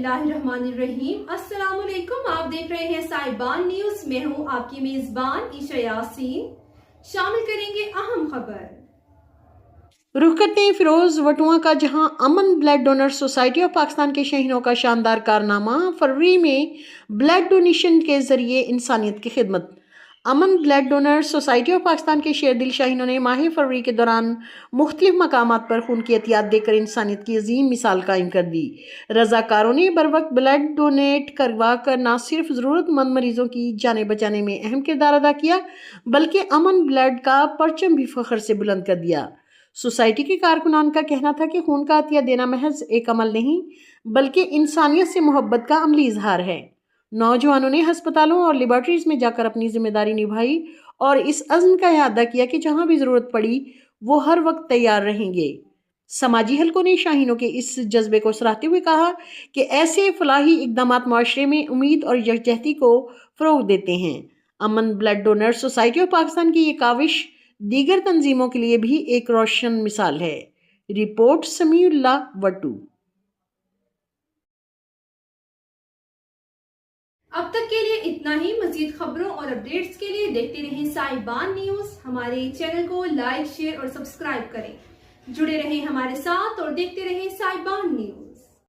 बिस्मिल्लाहिर्रहमानिर्रहीम। अस्सलाम वालेकुम। आप देख रहे हैं साहिबान न्यूज। मैं हूं आपकी मेजबान ईशा यासीन। शामिल करेंगे अहम खबर। रुख करते हैं फिरोज वटुआ का, जहां Aman blood donor society of Pakistan के शहीदों का शानदार कारनामा। फरवरी में ब्लड डोनेशन के जरिए इंसानियत की खिदमत। Aman blood donor society of Pakistan के शेरदिल शाहीनों ने माह फरवरी के दौरान मुख्तलिफ मकामात पर खून की एहतियात देकर इंसानियत की अजीम मिसाल कायम कर दी। रजाकारों ने बर वक्त ब्लड डोनेट करवा कर न सिर्फ ज़रूरतमंद मरीजों की जानें बचाने में अहम किरदार अदा किया, बल्कि अमन ब्लड का परचम भी फख्र से बुलंद कर दिया। सोसाइटी के कारकुनान का कहना था कि खून का अतिया देना महज एक अमल नहीं, बल्कि इंसानियत से मोहब्बत का अमली इजहार है। नौजवानों ने हस्पतालों और लेबॉर्ट्रीज में जाकर अपनी जिम्मेदारी निभाई और इस अज़्म का इरादा किया कि जहां भी जरूरत पड़ी वो हर वक्त तैयार रहेंगे। समाजी हलकों ने शाहीनों के इस जज्बे को सराहते हुए कहा कि ऐसे फलाही इकदाम माशरे में उम्मीद और यकजहती को फरोग देते हैं। Aman blood donor society of Pakistan की ये काविश दीगर तंजीमों के लिए भी एक रोशन मिसाल है। रिपोर्ट समीउल्लाह वटू। अब तक के लिए इतना ही। मजीद खबरों और अपडेट्स के लिए देखते रहें साहिबान न्यूज। हमारे चैनल को लाइक, शेयर और सब्सक्राइब करें। जुड़े रहें हमारे साथ और देखते रहें साहिबान न्यूज।